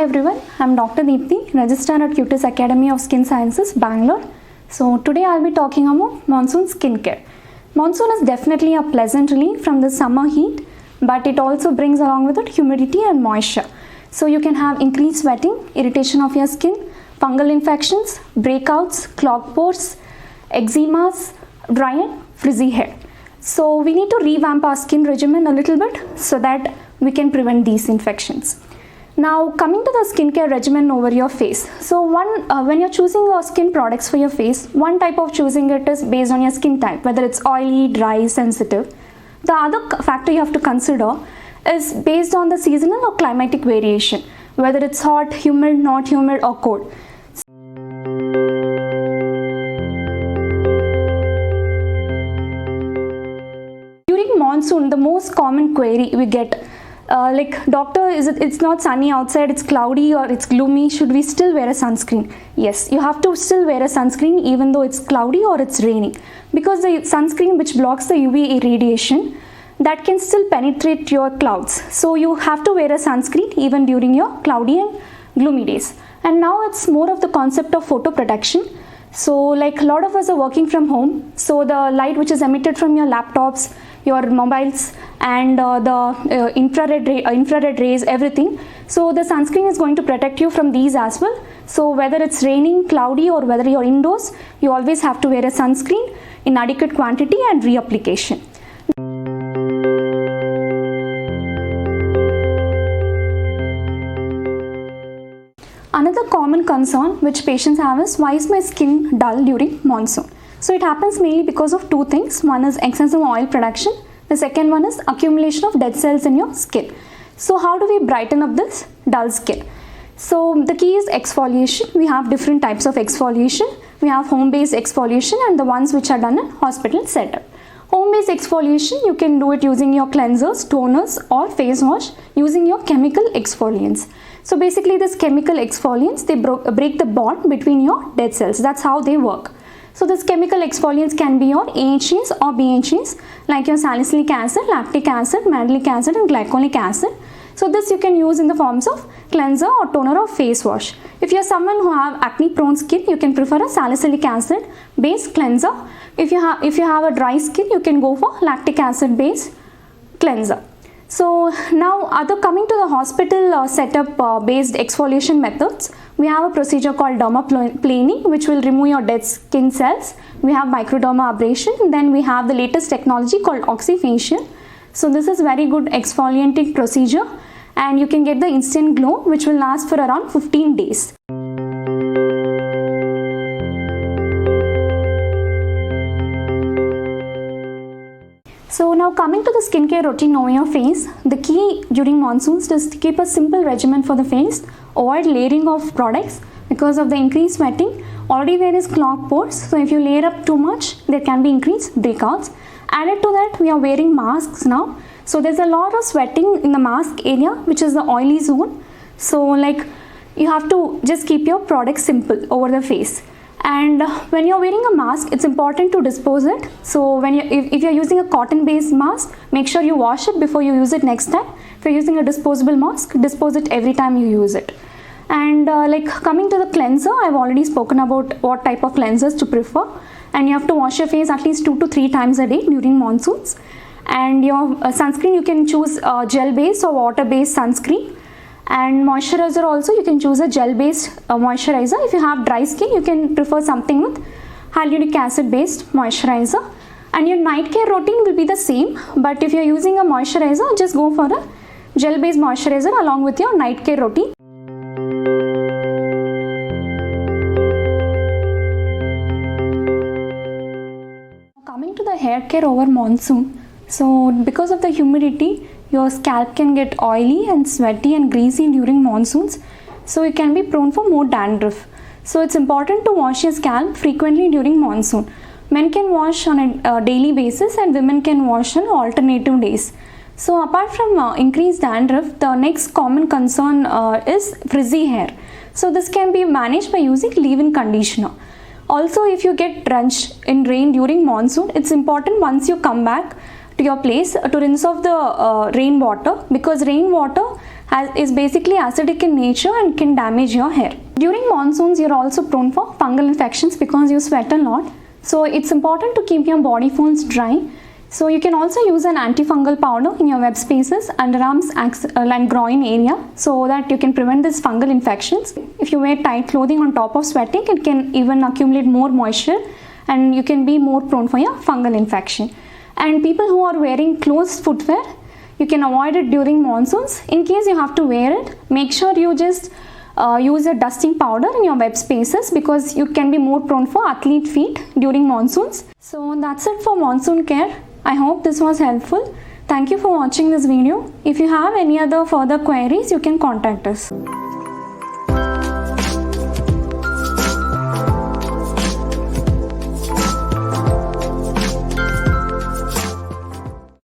everyone, I am Dr. Deepthi, Registrar at Cutis Academy of Skin Sciences, Bangalore. So today I will be talking about monsoon skincare. Monsoon is definitely a pleasant relief from the summer heat, but it also brings along with it humidity and moisture. So you can have increased sweating, irritation of your skin, fungal infections, breakouts, clogged pores, eczemas, dry and frizzy hair. So we need to revamp our skin regimen a little bit so that we can prevent these infections. Now coming to the skincare regimen over your face. So when you're choosing your skin products for your face, one type of choosing it is based on your skin type, whether it's oily, dry, sensitive. The other factor you have to consider is based on the seasonal or climatic variation, whether it's hot, humid, not humid or cold. During monsoon, the most common query we get doctor, it's not sunny outside, it's cloudy or it's gloomy, should we still wear a sunscreen? Yes, you have to still wear a sunscreen even though it's cloudy or it's raining, because the sunscreen which blocks the UV radiation, that can still penetrate your clouds. So you have to wear a sunscreen even during your cloudy and gloomy days. And now it's more of the concept of photo protection. So like a lot of us are working from home, so the light which is emitted from your laptops, your mobiles and the infrared rays, everything. So the sunscreen is going to protect you from these as well. So whether it's raining, cloudy or whether you're indoors, you always have to wear a sunscreen in adequate quantity and reapplication. Another common concern which patients have is, why is my skin dull during monsoon? So it happens mainly because of two things. One is excessive oil production. The second one is accumulation of dead cells in your skin. So how do we brighten up this dull skin? So the key is exfoliation. We have different types of exfoliation. We have home-based exfoliation and the ones which are done in hospital setup. Home-based exfoliation, you can do it using your cleansers, toners or face wash using your chemical exfoliants. So basically this chemical exfoliants, they break the bond between your dead cells. That's how they work. So this chemical exfoliants can be your AHAs or BHAs, like your salicylic acid, lactic acid, mandelic acid and glycolic acid. So this you can use in the forms of cleanser or toner or face wash. If you are someone who have acne prone skin, you can prefer a salicylic acid based cleanser. If you have a dry skin, you can go for lactic acid based cleanser. So now coming to the hospital setup based exfoliation methods, we have a procedure called dermaplaning, which will remove your dead skin cells. We have microderma abrasion, then we have the latest technology called oxyfacial. So this is very good exfoliating procedure and you can get the instant glow which will last for around 15 days. So now coming to the skincare routine over your face, the key during monsoons is to keep a simple regimen for the face. Avoid layering of products because of the increased sweating. Already there is clogged pores, so if you layer up too much, there can be increased breakouts. Added to that, we are wearing masks now. So there's a lot of sweating in the mask area, which is the oily zone. So like you have to just keep your product simple over the face. And when you're wearing a mask, it's important to dispose it. So if you're using a cotton based mask, make sure you wash it before you use it next time. If you're using a disposable mask, dispose it every time you use it. And like coming to the cleanser, I've already spoken about what type of cleansers to prefer. And you have to wash your face at least 2 to 3 times a day during monsoons. And your sunscreen, you can choose gel based or water based sunscreen. And moisturizer also, you can choose a gel based moisturizer. If you have dry skin, you can prefer something with hyaluronic acid based moisturizer. And your night care routine will be the same, but if you're using a moisturizer, just go for a gel based moisturizer along with your night care routine. Coming to the hair care over monsoon, so because of the humidity, your scalp can get oily and sweaty and greasy during monsoons, so it can be prone for more dandruff. So it's important to wash your scalp frequently during monsoon. Men can wash on a daily basis and women can wash on alternative days. So apart from increased dandruff, the next common concern is frizzy hair. So this can be managed by using leave-in conditioner. Also, if you get drenched in rain during monsoon, it's important once you come back to your place to rinse off the rainwater, because rainwater is basically acidic in nature and can damage your hair. During monsoons, you're also prone for fungal infections because you sweat a lot. So it's important to keep your body folds dry. So you can also use an antifungal powder in your web spaces, underarms, and groin area, so that you can prevent these fungal infections. If you wear tight clothing on top of sweating, it can even accumulate more moisture and you can be more prone for your fungal infection. And people who are wearing closed footwear, you can avoid it during monsoons. In case you have to wear it, make sure you just use a dusting powder in your web spaces, because you can be more prone for athlete feet during monsoons. So that's it for monsoon care. I hope this was helpful. Thank you for watching this video. If you have any other further queries, you can contact us.